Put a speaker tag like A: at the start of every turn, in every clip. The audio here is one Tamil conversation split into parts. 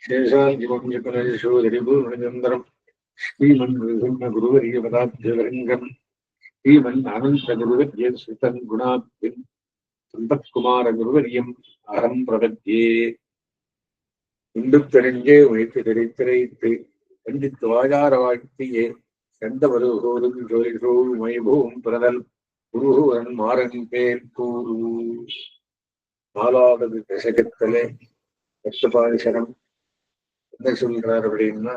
A: शेषादिवंशकलेशोदरिपूर्णचन्द्रम् श्रीमन्नृसिंहगुरुवर्यपदाब्जवरङ्गम् श्रीमन्नानन्दगुरुवर्यश्रुतम् गुणाब्धिम् सन्तत्कुमारगुरुवर्यम् अहम् प्रपद्ये இந்துத்தெரிஞ்சே வைத்து தெரித்திரைத்து கண்டித்து வாழார வாழ்த்தியே செந்தவருகோரும் ஜோதிஷோல் மைபூம் பிரதல் குருகூரன் மாறன் பேர் கூறு நாலாவது தசகத்திலே பட்டுபாலிசனம் என்ன சொல்றார் அப்படின்னா,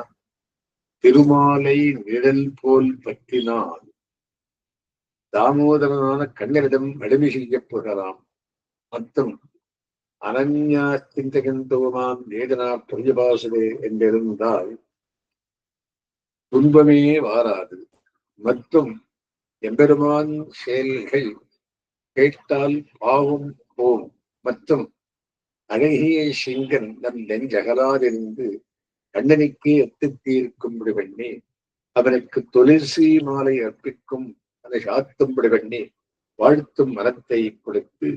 A: திருமாலை நிழல் போல் பற்றினால் தாமோதரனான கண்ணரிடம் அடிமை செய்யப் போகலாம். மற்றும் அனன்யா சிந்தகந்தோமாம் வேதனா பிரியபாசுதே என்றிருந்தால் துன்பமே வாராது. மற்றும் எம்பெருமான் செயல்கள் கேட்டால் பாவம் போம். மற்றும் அழகிய சிங்கன் நம் நெஞ்சகலாதிருந்து கண்ணனுக்கே எத்து தீர்க்கும்படி பண்ணி அவனுக்கு துளசி மாலை அர்ப்பிக்கும் அதை சாத்தும்படி பண்ணி வாழ்த்தும் மனத்தை கொடுத்து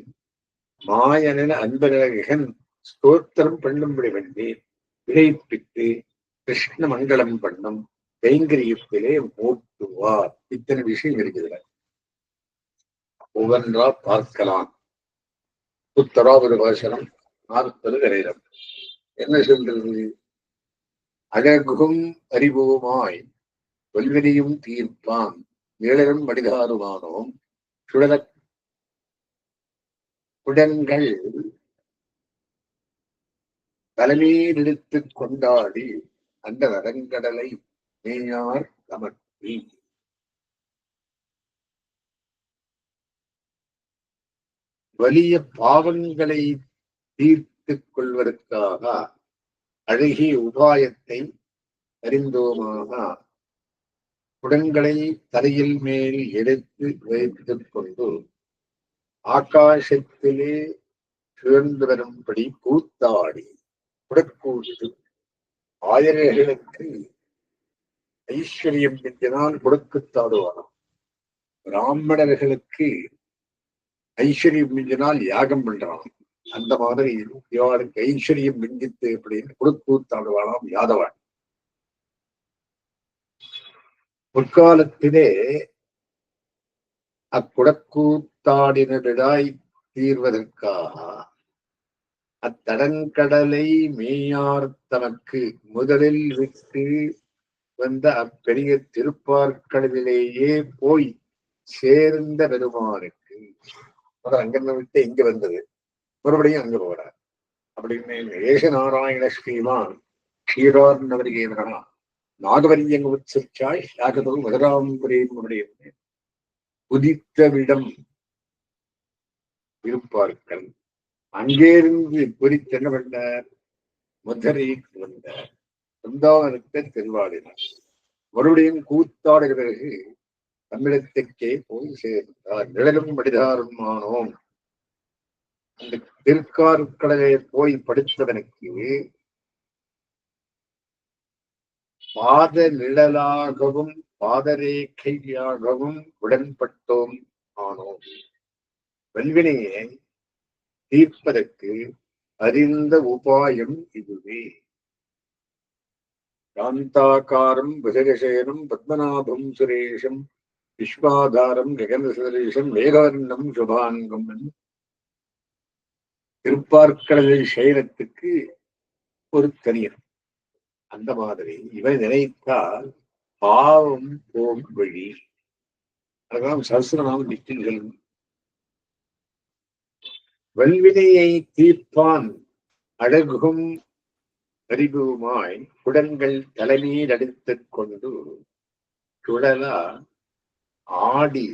A: மாயன அன்பழகன் ஸ்தோத்திரம் பண்ணும்படி பண்ணி விளைப்பித்து கிருஷ்ண மங்களம் பண்ணும் கைங்கரியத்திலே மூட்டுவார். இத்தனை விஷயம் இருக்குதுல, ஒவ்வொன்றா பார்க்கலாம். உத்தராவது பாசனம் 40 கரையிடம் என்ன சொல்றது? அழகும் அறிவுமாய் தொல்வினையும் தீர்ப்பான் ஏழரும் மடிதாருமானோம் சுழல குடங்கள் தலைமையிலெடுத்து கொண்டாடி அந்த நரங்கடலை மேயார் தமர்த்தி. வலிய பாவங்களை தீர்த்துக் கொள்வதற்காக அழகிய உபாயத்தை அறிந்தோமாக குடங்களை தலையில் மேல் எடுத்து வைத்துக் கொண்டு ஆகாசத்திலே சுழன்று வரும்படி கூத்தாடி குடக்கூட்டு ஆயர்களுக்கு ஐஸ்வர்யம் என்றால் கொடுக்குத்தாடுவாராம். பிராமணர்களுக்கு ஐஸ்வர்யம் மிஞ்சினால் யாகம் பண்றான். அந்த மாதிரி இவனுக்கு ஐஸ்வர்யம் மிஞ்சித்து அப்படின்னு கொடுக்கூத்தாடுவாளாம் யாதவன். முற்காலத்திலே அக்குடக்கூத்தாடினரிடாய் தீர்வதற்காக அத்தடங்கடலை மேயார் தமக்கு முதலில் விட்டு வந்த அப்பெரிய திருப்பார்கடலிலேயே போய் சேர்ந்த பெருமானுக்கு அங்கிருந்து விட்டு இங்க வந்தது, மறுபடியும் அங்க போறார் அப்படின்னு ஏஷ நாராயண ஸ்ரீமான் க்ஷீரார்ணவரிகேனா நாகவரியங்க உற்சாய் யாகதோம் மதுராம்புரிய உதித்தவிடம் இருப்பார்கள். அங்கேருந்து பொறித்து என்ன பண்ணார்? மதுரைக்கு வந்தார். பிருந்தாவனத்தை திருவாடினார். மறுபடியும் கூத்தாடுகிற பிறகு தமிழத்துக்கே போய் சேர்ந்தார். நிழலும் மடிதாருமானோம். அந்த திருக்கார்கடலை போய் படித்தவனுக்கு பாத நிழலாகவும் பாதரேகையாகவும் உடன்பட்டோம் ஆனோம். வல்வினையை தீர்ப்பதற்கு அறிந்த உபாயம் இதுவே. காந்தாகாரம் புஜகசேனம் பத்மநாபம் சுரேஷம் விஸ்வாதாரம் ககனசுரேஷம் மேகவர்ணம் சுபாங்கம். திருப்பார்கடலை சைனத்துக்கு ஒரு தனியர். அந்த மாதிரி இவன் நினைத்தால் பாவம் போம் வழி. அதெல்லாம் சஹஸ்ரநாம நிச்சயங்கள். வல்வினையை தீர்ப்பான் அழகும் அறிவுமாய் குடங்கள் தலைமையில் அடித்துக் கொண்டு சுழலா ஆடி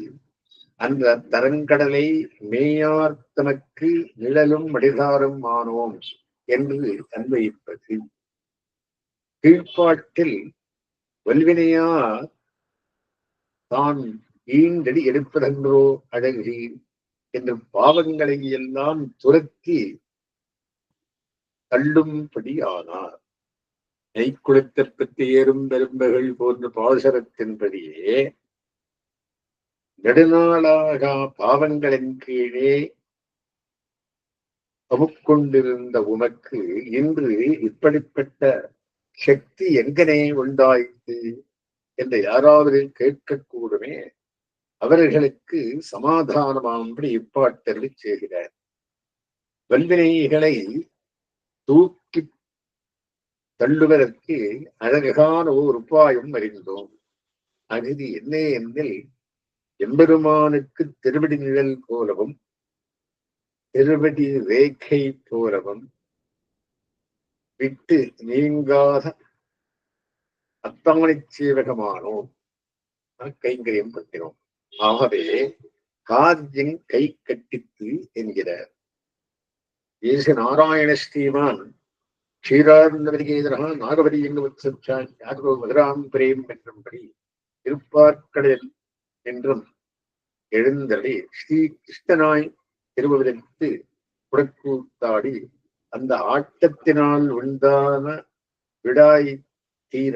A: அந்த தரங்கடலை மேயார் தனக்கு நிழலும் மடிதாரும் ஆனோம் என்று அன்வயிப்பது. கீழ்ப்பாட்டில் வல்வினையார் தான் ஈண்டடி எடுப்பதென்றோ அழகி என்று பாவங்களை எல்லாம் துரத்தி தள்ளும்படி ஆனார். நெய்க்குளத்தை பற்றி ஏறும் பெரும்பகள் போன்ற பாசரத்தின்படியே நெடுநாளாக பாவங்களின் கீழே அமுக்கொண்டிருந்த உமக்கு இன்று இப்படிப்பட்ட சக்தி எங்கனே உண்டாயிற்று என்று யாராவது கேட்கக்கூடுமே. அவர்களுக்கு சமாதானமாம்படி இப்பாட்டறி செய்கிறார். வல்வினைகளை தூக்கி தள்ளுவதற்கு அழகான ஓர் உபாயம் அறிந்தோம். அது என்ன என்னில் எம்பெருமானுக்கு திருவடி நிழல் போலவும் திருவடி ரேகை போலவும் விட்டு நீங்காத அத்தாணி சீவகமானோம் கைங்கரியம் பற்றினோம். ஆகவே காரியம் கை கட்டித்து என்கிறார். ஏசு நாராயண ஸ்ரீமான் க்ஷீரானந்தவரிகேதரா நாகவரி எங்குவத்சான் யாகோ மதுராம் பிரேம் என்றும்படி திருப்பார்க்கடல் என்றும் எழுந்தடி ஸ்ரீ கிருஷ்ணனாய் திருவுவிதற்கு புடக்கூத்தாடி அந்த ஆட்டத்தினால் உண்டான விடாய் தீர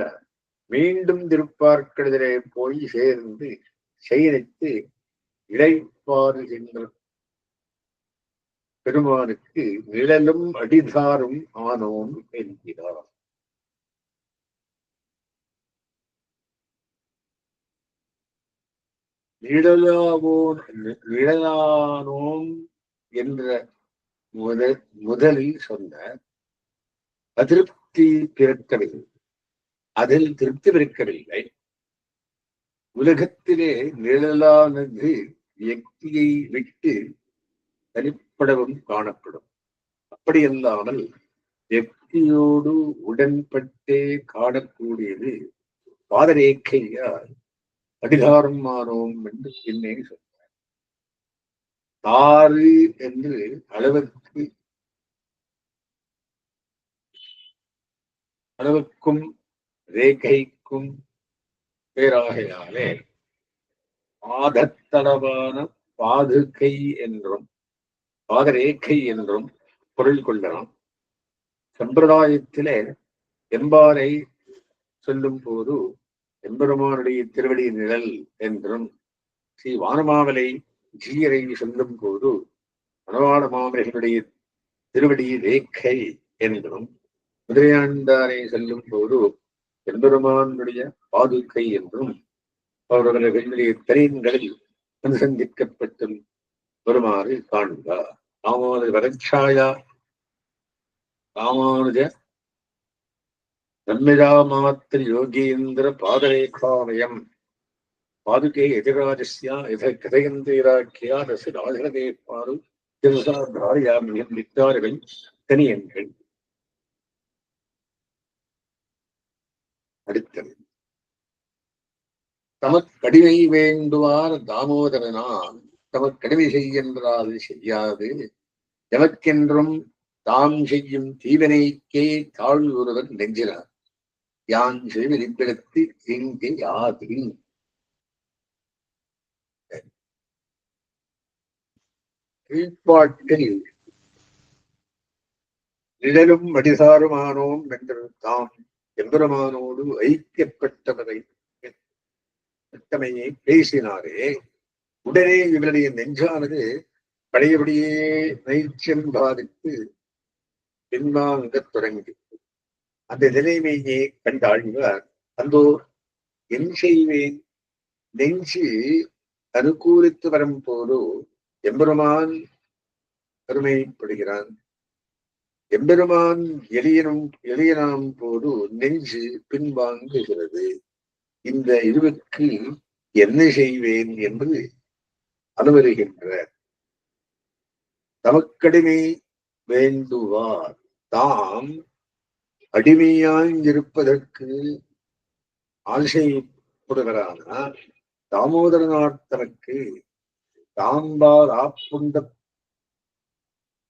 A: மீண்டும் திருப்பார்க்கடலே போய் சேர்ந்து செயலித்து இளைப்பாறுகின்ற பெருமானுக்கு நிழலும் அடிதாரும் ஆனோம் என்கிறார். நிழலானோம் என்ற முதலில் சொன்ன அதிருப்தி பிறக்கவில்லை, அதில் திருப்தி பிறக்கவில்லை. உலகத்திலே நிழலானது வியக்தியை விட்டு தனிப்படவும் காணப்படும். அப்படியல்லாமல் வியக்தியோடு உடன்பட்டே காணக்கூடியது பாதரேக்கையால் அடிதாரம் மாறோம் என்று பின்னே சொன்னார். தாறு என்று அளவுக்கும் ரேகைக்கும் பேராகையாலே பாதத்தளவான பாதுகை என்றும் பாதரேகை என்றும் பொருள் கொள்ளலாம். சம்பிரதாயத்திலே எம்பாரை சொல்லும் போது எம்பெருமானுடைய திருவடி நிழல் என்றும், ஸ்ரீ வானமாமலை ஜீயரை சொல்லும் போது மணவாள மாமலைகளுடைய திருவடி ரேகை என்றும், முதலியாண்டாரை சொல்லும் போது எம்பெருமானுடைய பாதுகை என்றும் அவர்களுடைய தரீன்களில் அனுசந்திக்கப்பட்டும் வருமாறு காண்பார். ராமானுஜ வரட்சாயா ராமானுஜ பிரம்மிராமாத்திர யோகீந்திர பாதரேகாமயம் பாதுகே எதிராஜஸ்யா எத கதையந்தீராக்கியா ரசு ராஜகதே பாரு திருசாதாரியாமியம் நித்தார்கள் தனியன்கள். அடுத்தது தமக்கடிமை வேண்டுவார் தாமோதரனால் தமக்கடிமை செய்கின்றால் செய்யாது எமக்கென்றும் தாம் செய்யும் தீவனைக்கே தாழ்வுறுவர் நெஞ்சினார் யான் செய்வதிப்பிடத்து எங்கே யாது. கீழ்ப்பாட்டில் நிழலும் வடிசாருமானோம் என்று தாம் எம்பெருமானோடு ஐக்கியப்பட்டவரை பேசினாரே, உடனே இவருடைய நெஞ்சானது பழையபடியே நைச்சம் பாதித்து பின்வாங்கத் தொடங்கி அந்த நிலைமையை கண்டாழ்வார். அந்தோ என் செய்வேன் நெஞ்சு அனுகூலித்து வரும் போதோ எம்பெருமான் பெருமைப்படுகிறான். எம்பெருமான் எளியனாம் போது நெஞ்சு பின்வாங்குகிறது. இந்த இருவுக்கு என்ன செய்வேன் என்று அனுமதிக்கின்றார். தமக்கடிமை வேண்டுவார் தாம் அடிமையாயிருப்பதற்கு ஆசைப்படுகிறான தாமோதரனார் தனக்கு தாம்பார் ஆப்புண்ட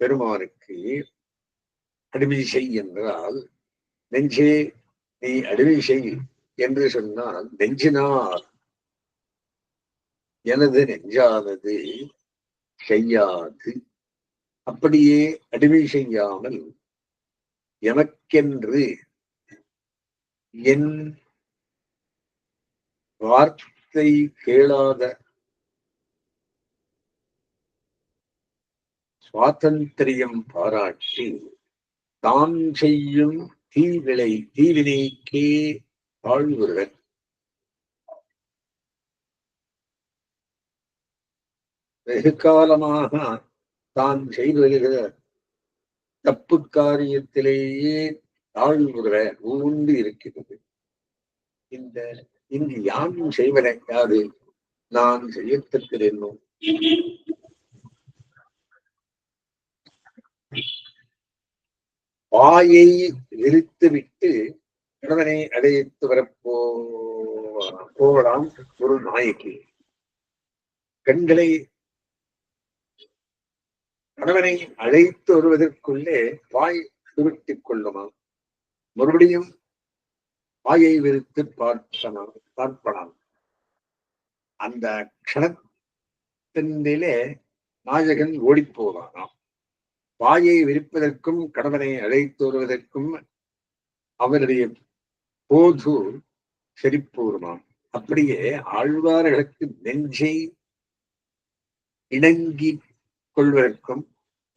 A: பெருமானுக்கு அடிமை செய் என்றால், நெஞ்சே நீ அடிமை செய் என்று சொன்னால் நெஞ்சினார் எனது நெஞ்சானது செய்யாது. அப்படியே அடிமை செய்யாமல் எமக்கென்று என் வார்த்தை கேளாத சுவாதந்திரியம் பாராட்டி தான் செய்யும் தீவினைக்கே தாழ்வுறுவர். வெகு காலமாக தான் செய்து வருகிற தப்பு காரியத்திலேயே தாழ்வுறுவர் ஊண்டு இருக்கிறது. இங்கு யாரும் செய்வதற்காது நான் செய்யத்தக்கது என்னும் வாயை விரித்துவிட்டு கணவனை அழைத்து வரப்போலாம் ஒரு நாய்க்கு. கண்களை கணவனை அழைத்து வருவதற்குள்ளே வாய் சுருட்டிக் கொள்ளுமா, மறுபடியும் வாயை விரித்து பார்ப்பலாம். அந்த க்ஷணத்திலே நாயகன் ஓடிப்போவானாம். வாயை விரிப்பதற்கும் கணவனை அழைத்து வருவதற்கும் அவருடைய போது செறிப்பூர்மாம். அப்படியே ஆழ்வார்களுக்கு நெஞ்சை இணங்கி கொள்வதற்கும்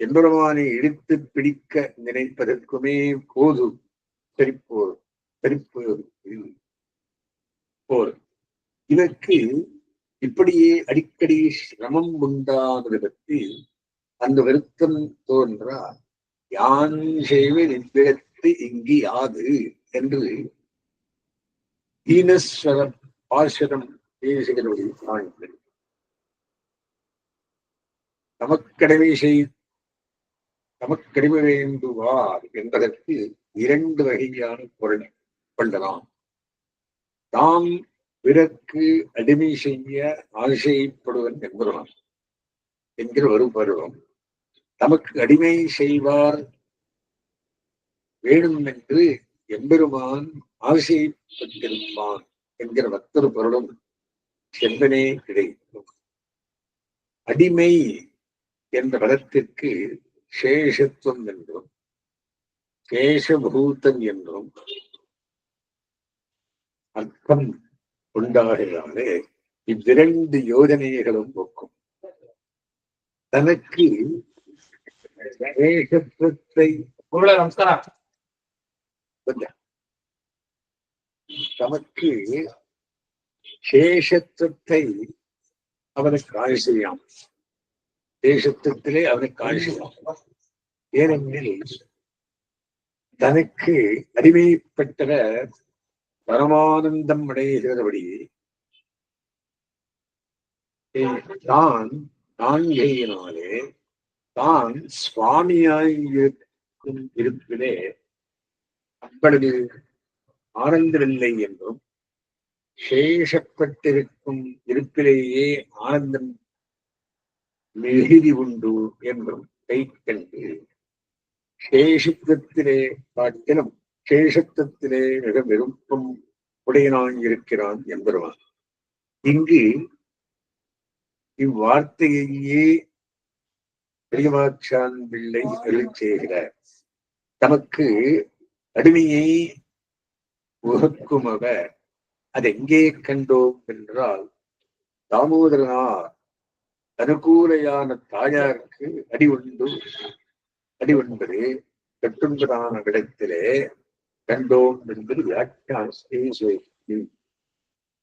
A: எம்பெருமானை இழுத்து பிடிக்க நினைப்பதற்குமே போது போர். இதற்கு இப்படியே அடிக்கடி சிரமம் உண்டானது பற்றி அந்த வருத்தம் தோன்றா யான் செய்வேன் இவ்விடத்து இங்கு யாது என்று ஈனஸ்வர பாசுரம் பேசுகிறவர்கள் காண்கிறது. தமக்கடிமை வேண்டுவார் என்பதற்கு இரண்டு வகையான பொருள் கொள்ளலாம். தாம் பிறர்க்கு அடிமை செய்ய ஆசைப்படுவன் என்பதுதான் என்கிற ஒரு பருவம். தமக்கு அடிமை செய்வார் வேணும் என்று எம்பெருமான் ஆசைப்பட்டிருப்பான் என்கிற மற்றொரு பொருளும் செவ்வனே கிடைக்கும். அடிமை என்ற பதத்திற்கு சேஷத்துவம் என்றும் சேஷபூதன் என்றும் அர்த்தம் உண்டாகிறாலே இவ்விரண்டு யோஜனைகளும் ஒக்கும். தனக்கு சேஷத்துவத்தை தமக்கு சேஷத்துவத்தை அவனுக்கு ஆசையாம். தேசத்திலே அவனுக்கு ஆசையாம். ஏனெனில் தனக்கு அடிமைப்பட்ட பரமானந்தம் அடைகிறபடி தான் நான்கையினாலே தான் சுவாமியாயிருக்கும் இருப்பிலே அப்பொழுது ஆனந்தமில்லை என்றும் சேஷப்பட்டிருக்கும் இருப்பிலேயே ஆனந்தம் மிகுதி உண்டு என்றும் கை கண்டு சேஷத்துவத்திலே காட்டிலும் சேஷத்துவத்திலே மிக விருப்பம் உடையனான் இருக்கிறான் என்பருவான். இங்கு இவ்வார்த்தையே பெரியமாச்சான் பிள்ளை அருள் செய்கிறார். தமக்கு அடிமையை உகக்கும் அவர் அதெங்கே கண்டோம் என்றால் தாமோதரனார் அனுகூலையான தாயாருக்கு அடி ஒன்பது கட்டுண்டதான இடத்திலே கண்டோம் என்பது வியாக்கியான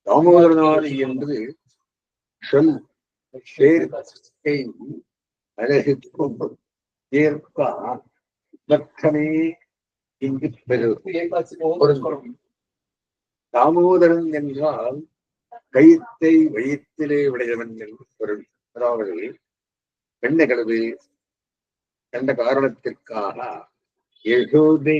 A: தாமோதரனார் என்று சொல் சேர்க்கை அழகுக்கும் ஏற்ப லட்சமே இங்கு பெறும். தாமோதரன் என்றால் கயிற்றை வயிற்றிலே உடையவன் என்று பொருள். அதாவது பெண்ணைகளது கண்ட காரணத்திற்காக யசோதை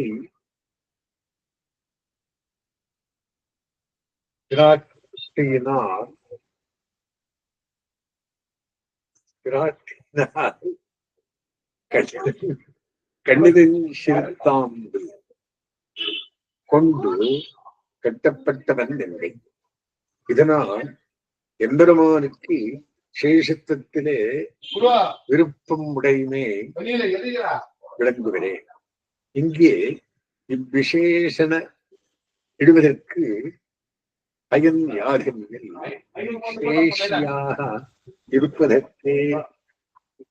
A: பிராட்டியினால் கண்ணிதன் சிறுத்தாம்பு கொண்டு கட்டப்பட்டவன் என்னை. இதனால் எம்பெருமானுக்கு சேஷத்திலே விருப்பம் உடையுமே விளங்குகிறேன். இங்கே இவ்விசேஷன இடுவதற்கு பயன் யாதெனில் சேஷியாக இருப்பதற்கே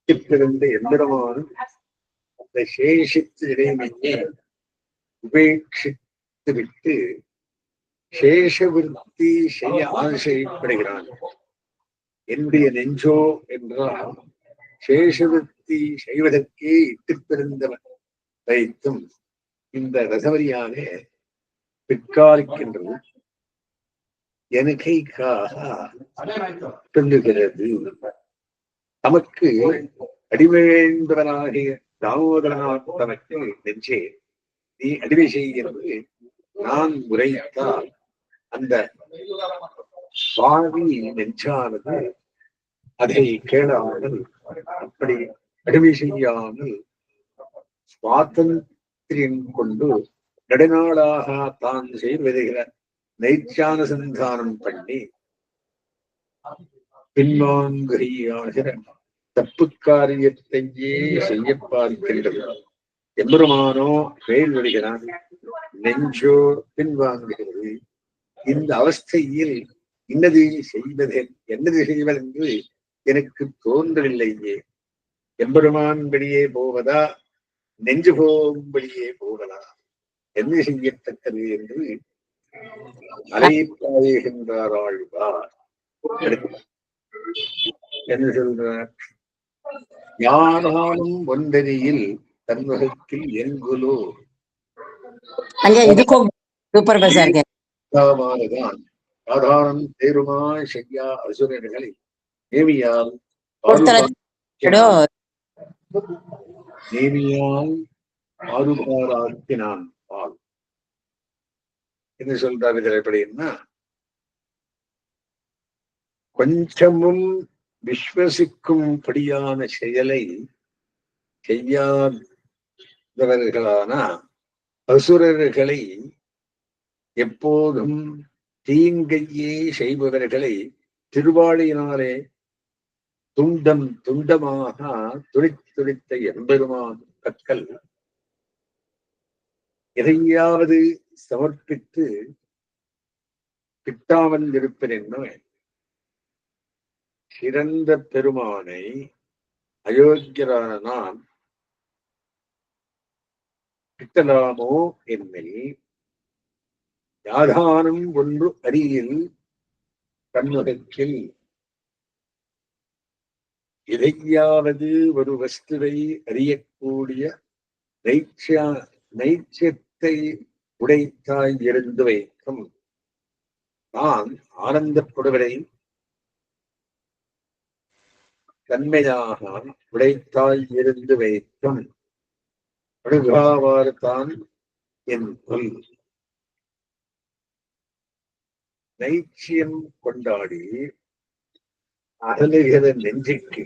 A: விட்டிருந்த எந்திரமானும் அந்த சேஷித்து இறைமையை உபேட்சித்து விட்டு சேஷவிருத்தி செய்ய ஆசைப்படுகிறான். என்னுடைய நெஞ்சோ என்றால் சேஷவிருத்தி செய்வதற்கே இட்டுப்பிருந்தவன் வைத்தும் இந்த ரசவரியானே பிற்காலிக்கின்றது எனக்கைக்காக சொல்லுகிறது. தமக்கு அடிமைந்தவனாகிய தாமோதரனாக தனக்கு நெஞ்சே நீ அடிமை செய்கிறது நான் உரைத்தால் அந்த சுவாமி நெஞ்சானது அதை கேளாமல் அப்படி அடிமை செய்யாமல் சுவாதந்திரியம் கொண்டு நெடுநாளாக தான் செய்வதைகிற நைச்சானுசந்தானம் பண்ணி பின்வாங்குகிற தப்பு காரியத்தையே செய்ய பார்க்கின்றது. எம்பெருமானோ மேல் வருகிறான், நெஞ்சோ பின்வாங்குகிறது. இந்த அவஸ்தையில் என்னது செய்வதென்று எனக்கு தோன்றவில்லையே. எம்பெருமான்படியே போவதா நெஞ்சு போகும்படியே போகலா, என்ன செய்யத்தக்கது என்று அலைப்பாயுகின்றார் ஆழ்வார். என்ன சொல்றார்? ஞானானும் ஒன்றரியில் தன்வகத்தில் எங்குலோ சாதாரணம் தேருமா செய்யா அசுரர்களை நேமியால் ஆறுபாராக்கினான் பால் என்ன சொல்றாரு இதில் எப்படின்னா, கொஞ்சமும் விஸ்வசிக்கும்படியான செயலை செய்யாதவர்களான அசுரர்களை எப்போதும் தீங்கையே செய்பவர்களை திருவாளியினாலே துண்டம் துண்டமாக துடித்த எம்பெருமான் கற்கள் எதையாவது சமர்ப்பித்து கிட்டாமல் இருப்பேன் என்ன சிறந்த பெருமானை அயோக்கியரான நான் கிட்டலாமோ என்னில் யாதானும் ஒன்று அரியில் கண்முகத்தில் எதையாவது ஒரு வஸ்துவை அறியக்கூடிய நைச்சியத்தை உடைத்தாய் இருந்து வைக்கும் நான் ஆனந்தப்படுவதை தன்மையாக உடைத்தாய் இருந்து வைக்கும் அழுகாவார்தான் என் சொல். நைச்சியம் கொண்டாடி அகலுகிற நெஞ்சுக்கு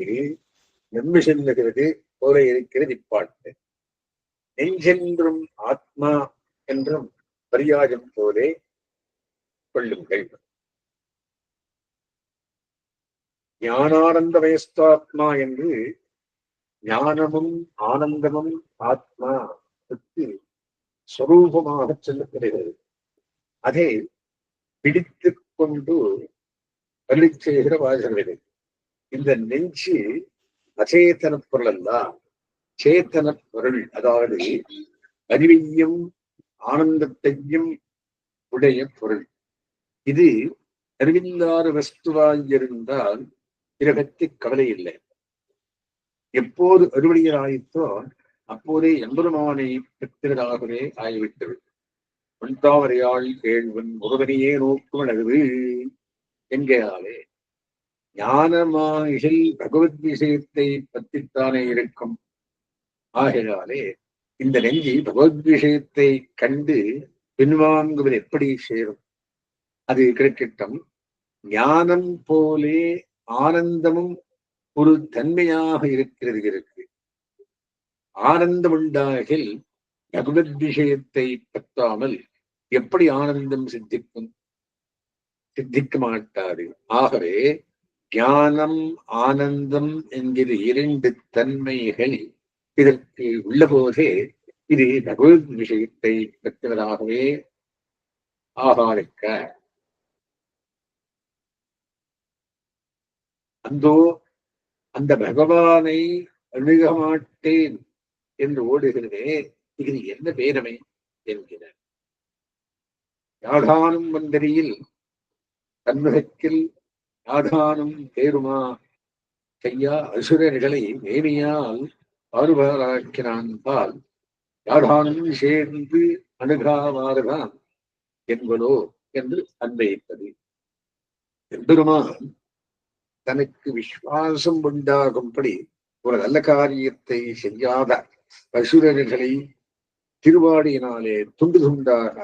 A: நம்பி செல்லுகிறது போல இருக்கிறது இப்பாட்டு. நெஞ்சென்றும் ஆத்மா என்றும் பரியாஜம் போலே கொள்ளுங்கள். ஞானானந்த வயஸ்தாத்மா என்று ஞானமும் ஆனந்தமும் ஆத்மா ஸ்வரூபமாக சொல்லப்படுகிறது. அதை பிடித்துக் கொண்டு பள்ளி செய்கிற வாசகர்கள். இந்த நெஞ்சு அச்சேதன பொருள் அல்ல, சேத்தன பொருள். அதாவது அறிவையும் ஆனந்தத்தையும் உடைய பொருள். இது அறிவில்லாத வஸ்துவாயிருந்தால் பிறகத்தி கவலை இல்லை. எப்போது அறுவடையாயிற்றோ அப்போதே எம்பெருமானை பெற்றதாகவே ஆகிவிட்டது. ஒன்றாவரையாள் கேள்வன் ஒருவனையே நோக்கும் அழகு என்கிறாலே ஞானமாகில் பகவத் விஷயத்தை பற்றித்தானே இருக்கும். ஆகையாலே இந்த நெஞ்சி பகவத் விஷயத்தை கண்டு பின்வாங்குவது எப்படி சேரும்? அது கிடைக்கட்டும். ஞானம் போலே ஆனந்தமும் ஒரு தன்மையாக இருக்கிறது. இருக்கு ஆனந்தம் உண்டாகில் பகவத் விஷயத்தை பற்றாமல் எப்படி ஆனந்தம் சித்திக்கும்? சித்திக்க மாட்டாது. ஆகவே ஞானம் ஆனந்தம் என்கிற இரண்டு தன்மைகள் இதற்கு உள்ள போதே இது பகவத் விஷயத்தை பெற்றவராகவே ஆகாரிக்க. அந்தோ அந்த பகவானை அணுக மாட்டேன் என்று ஓடுகிறதே, இது என்ன பேரமை என்கிறார். யாதானும் மந்தரியில் தன்முகத்தில் யாதானும் பேருமா கையா அசுரர்களை மேனியால் ஆறுபாராக்கினான் பால் யாதானும் சேர்ந்து அணுகாவாறுதான் என்பதோ என்று அன்வைத்தது. எம்பெருமான் தனக்கு விசுவாசம் உண்டாகும்படி ஒரு நல்ல காரியத்தை செய்யாத அசுரர்களை திருவாடியினாலே துண்டு துண்டாக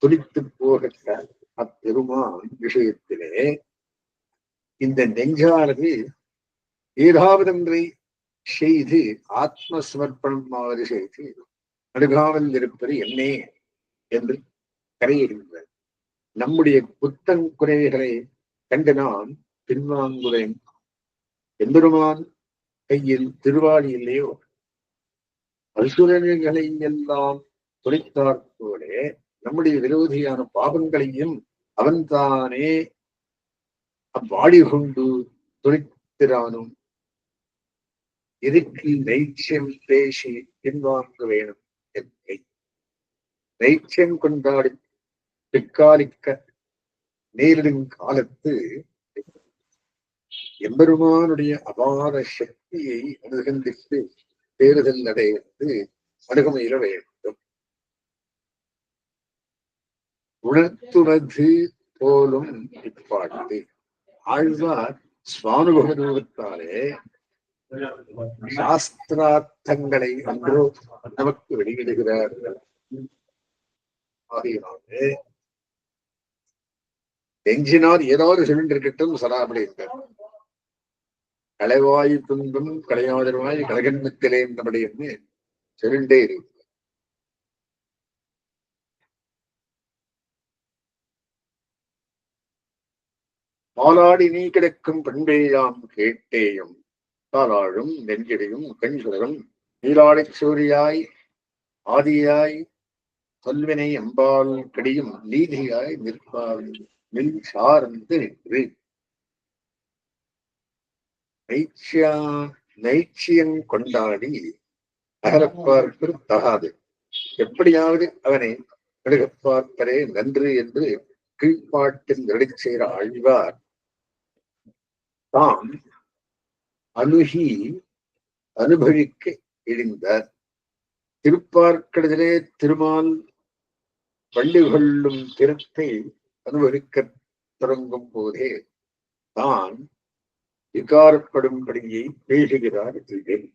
A: துடித்து போகிற அப்பெருமான் விஷயத்திலே இந்த நெஞ்சானது ஏதாவதொன்றை செய்து ஆத்மசமர்ப்பணம் மாதிரி செய்து அணுகாமல் இருப்பது என்னே என்று கரையிடுகிறது. நம்முடைய குறைகளை கண்டு நான் பின்வாங்குகிறேன். எம்பெருமான் கையில் திருவாடி இல்லையோ, அசுரர்களை எல்லாம் துடைத்தாற்போலே நம்முடைய விரோதியான பாவங்களையும் அவன்தானே அவ்வாடி கொண்டு துடைத்திரானும். எதுக்கு நைச்சியம் பேசி பின்வாங்க வேணும் என்பதை நைச்சியம் கொண்டாடி பிற்காலிக்க நேரிடும் காலத்து எம்பெருமானுடைய அபார சக்தியை அனுகந்தித்து தேறுதல் அடைந்து அணுகமையில வேண்டும். உணர்த்துவது போலும் இப்பாட்டு ஆழ்வார் சுவானுபவத்தாலே சாஸ்திரார்த்தங்களை அன்றோ நமக்கு வெளியிடுகிறார்கள். ஆகையினாலே நெஞ்சினால் ஏதாவது சொல்லிருக்கட்டும் சராபடி இருக்கார். கலைவாய் துன்பம் கலையாதரவாய் கலகன்மத்திலே இருந்தபடி என்று சொல்லிண்டே இருக்கு. பாலாடி நீ கிடக்கும் பண்பேயாம் கேட்டேயும் பாலாழும் நெஞ்சிடையும் கண்சுரகம் நீலாடை சூரியாய் ஆதியாய் சொல்வினை அம்பால் கடியும் நீதியாய் நிற்பால் நில் சார்ந்து நின்று நைச்சியம் கொண்டாடி அகலப்பார்க்கு தகாது. எப்படியாவது அவனை அணுகப்பார்ப்பரே நன்று என்று கீழ்ப்பாட்டில் நடி செய்கிற ஆழ்வார் தாம் அணுகி அனுபவிக்க இழிந்தார். திருப்பார்க்கடலே திருமால் பள்ளி கொள்ளும் திருத்தை அனுபவிக்க தொடங்கும் போதே தான் விகாரப்படும்படியை பேசுகிறார். இதில்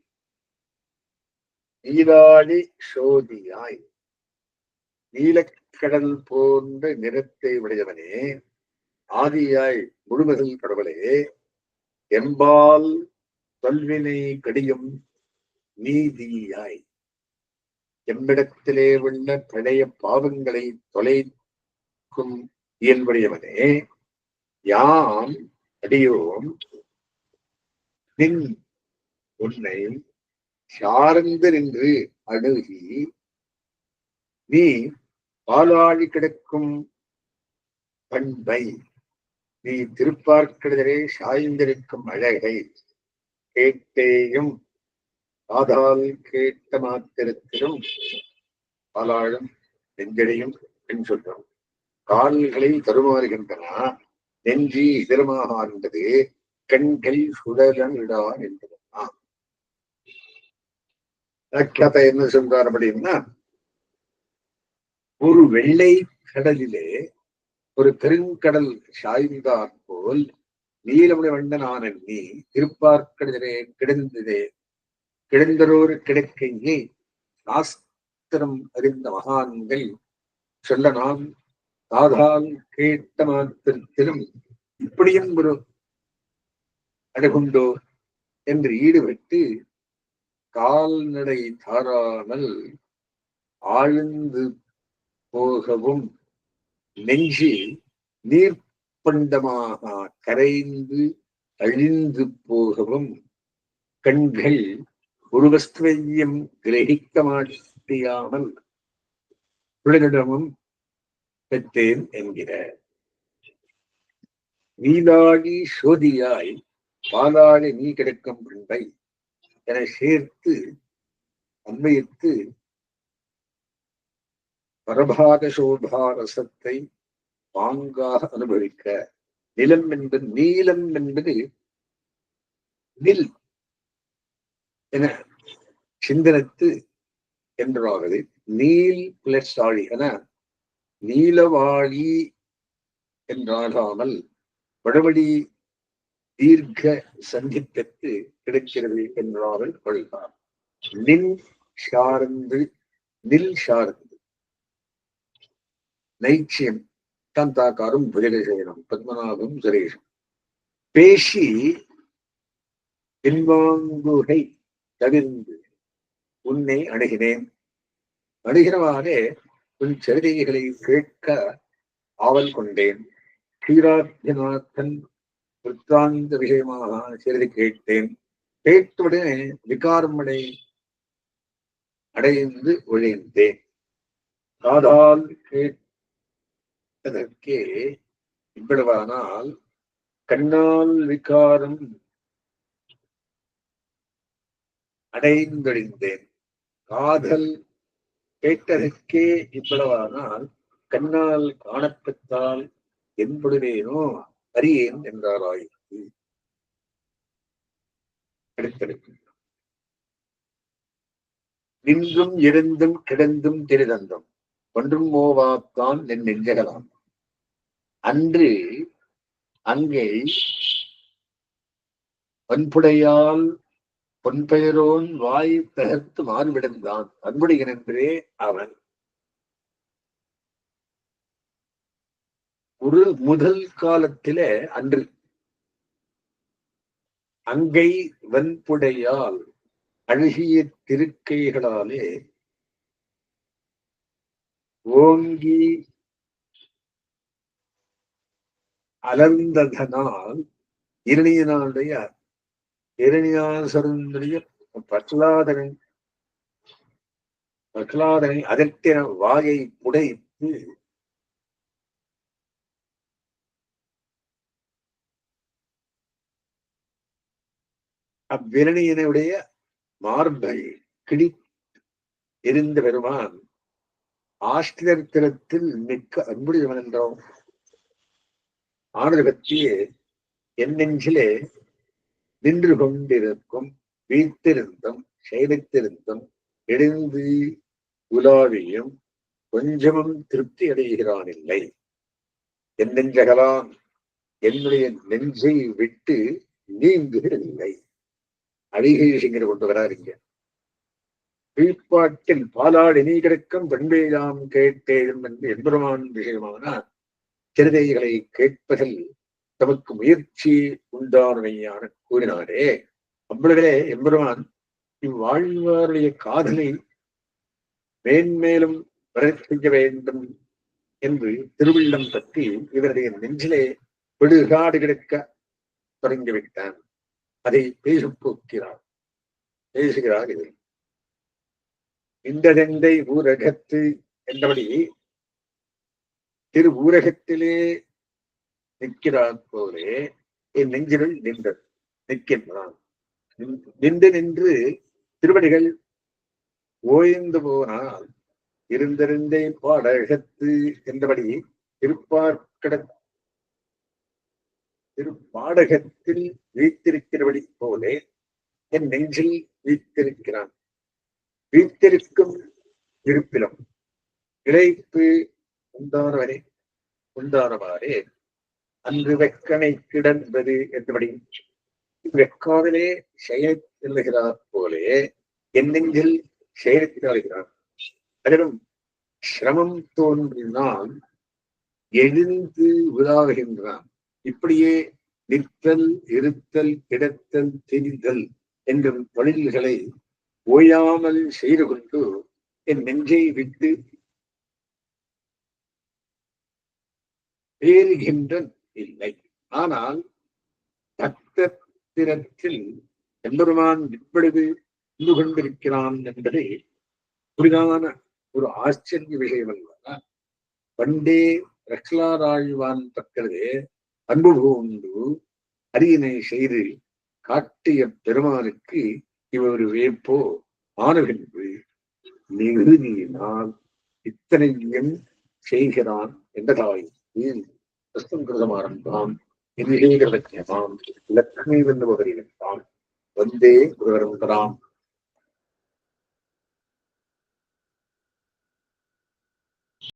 A: நீலாடி சோதியாய் நீலக்கடல் போன்ற நிறத்தை உடையவனே, ஆதியாய் முழுமதில் கடவுளே, எம்பால் தொல்வினை கடியும் நீதியாய் எம்மிடத்திலே உள்ள பழைய பாவங்களை தொலைக்கும் இயல்புடையவனே, யாம் அடியோம் நின் உன்னை சார்ந்து நின்று அணுகி நீ பாலாழி கிடக்கும் பண்பை, நீ திருப்பார்க்கடலே சாய்ந்திருக்கும் அழகை கேட்டேயும் காதால் கேட்ட மாத்திரத்திலும் பாலாழும் நெஞ்சடையும் பெண் சொல்றோம். கால்களை தருமாறுகின்றன, நெஞ்சி இதரமாக ஆண்டது, கண்கள் சுடரா என்பதுனா என்ன சொல்றார் அப்படின்னா, ஒரு வெள்ளை கடலிலே ஒரு பெருங்கடல் சாய்ந்தார் போல் நீலமுடி வண்ணனான நீ திருப்பார்க்கடலே கிடந்ததே, கிடந்தரோரு கிடக்கையே சாஸ்திரம் அறிந்த மகான்கள் சொல்ல நாம் காதால் கேட்ட மாத்திரத்திலும் இப்படியும் ஒரு அணுகுண்டோ என்று ஈடுபட்டு கால்நடை தாராமல் ஆழ்ந்து போகவும் நெஞ்சு நீர்ப்பண்டமாக கரைந்து அழிந்து போகவும் கண்கள் ஒரு வஸ்துவையும் கிரகிக்க மாட்டியாமல் உலகிடமும் பெற்றேன் என்கிற நீலாடி சோதியாய் பாலாழி நீ கிடைக்கும் பிள்ளை என சேர்த்து அன்வயித்து பரபாத சோபா ரசத்தை பாங்காக அனுபவிக்க. நிலம் என்பது நீலம் என்பது நில் என சிந்தனத்து என்றாவது. நீல் பிளஸ் ஆழி என நீலவாழி என்றாகாமல் வடவழி தீர்க்க சந்திப்பத்து கிடைக்கிறது என்றார்கள் கொள்கிறார். நின் சார்ந்து நில் சார்ந்து நைச்சியம் காந்தாக்காரும் புஜகசேனம் பத்மநாபம் சுரேஷம் பேசி பின்வாங்குகை தவிர்ந்து உன்னை அணுகினேன். அணுகிறவாறே உன் சரிதைகளை கேட்க ஆவல் கொண்டேன். ஸ்ரீராஜநாதன் விற்த்தாந்த விஷயமாக சிறிது கேட்டேன். கேட்டுடனே விகாரமடை அடைந்து ஒழிந்தேன். காதால் கேட்டதற்கே இவ்வளவானால் கண்ணால் விகாரம் அடைந்தொழிந்தேன். காதல் கேட்டதற்கே இவ்வளவானால் கண்ணால் காணப்பட்டால் என்படுவேனோ அறியேன் என்றாராயிற்று. அடுத்தடுத்து நின்றும் எழுந்தும் கிடந்தும் திரிதந்தும் ஒன்றும் மோவாத்தான் என் நெஞ்சகலாம். அன்று அங்கே வன்புடையால் பொன்பெயரோன் வாய் தகர்த்து மாறுவிடந்தான் அன்புடையன் என்றே அவன். ஒரு முதல் காலத்திலே அன்று அங்கை வன்புடையால் அழகிய திருக்கைகளாலே ஓங்கி அலர்ந்ததனால் இரணியாசருடைய பிரகலாதனை அதற்கென வாயை புடைத்து அவ்விரணியனுடைய மார்பை கிடி எரிந்த பெருமான் ஆஷ்டிரத்திரத்தில் மிக்க அன்புடையவன் என்றோம். ஆனது பற்றியே என் நெஞ்சிலே நின்று கொண்டிருக்கும் வீட்டிருந்தும் செயலித்திருந்தும் எழுந்து உலாவியும் கொஞ்சமும் திருப்தி அடைகிறான் இல்லை. என் நெஞ்சகலாம் என்னுடைய நெஞ்சை விட்டு நீங்குகிறதில்லை. அழிகை கொண்டு வராருங்க. கீழ்ப்பாட்டில் பாலாடி நீ கிடைக்கும் பண்பேயாம் கேட்டேயும் என்று எம்பெருமான் விஷயமான சிறுதைகளை கேட்பதில் தமக்கு முயற்சி உண்டானவையான கூறினாரே. அவ்வளவே எம்பெருமான் இவ்வாழ்வாருடைய காதலை மேன்மேலும் வர செய்ய வேண்டும் என்று திருவிழம் பற்றி இவருடைய நெஞ்சிலே விடுகாடு கிடக்க தொடங்கிவிட்டான். அதை பேசுகிறார் இது. இந்த தந்தை ஊரகத்து என்றபடி திரு ஊரகத்திலே நிற்கிறான் போலே என் நெஞ்சினுள் நிற்கின்றான். நின்று நின்று திருவடிகள் ஓய்ந்து போனால் இருந்திருந்தே பாடகத்து என்றபடி திருப்பாடகத்தில் வீத்திருக்கிறபடி போலே என் நெஞ்சில் வீத்திருக்கிறான். வீத்திருக்கும் இருப்பிலும் இழைப்பு உண்டானவாறே அன்று வெக்கனை கிடந்தது என்றபடி வெக்காவிலே செயல்கிறார் போலே என் நெஞ்சில் செயல்கிறார். அதிலும் சிரமம் தோன்றினால் எழுந்து உலாவுகின்றான். இப்படியே நிற்றல் இருத்தல் கிடத்தல் திரிதல் என்றும் தொழில்களை ஓயாமல் செய்து கொண்டு என் நெஞ்சை விட்டு பேறுகின்ற இல்லை. ஆனால் பக்தத்திரத்தில் எம்பெருமான் இப்பொழுது இருந்து கொண்டிருக்கிறான் என்பதை புரிதான ஒரு ஆச்சரிய விஷயம் அல்ல. பண்டே ரக்லாராழ்வான் பக்கவே அன்பு பூண்டு அரியணை செய்து காட்டிய பெருமானுக்கு இவர் ஒரு வேப்போ ஆணுகின்று மிகுதியினால் இத்தனையும் செய்கிறான் என்றதாய் கிருதமாரம்பாம் இலக்ஷ்மி வென்று வந்தே குருவரம்பராம்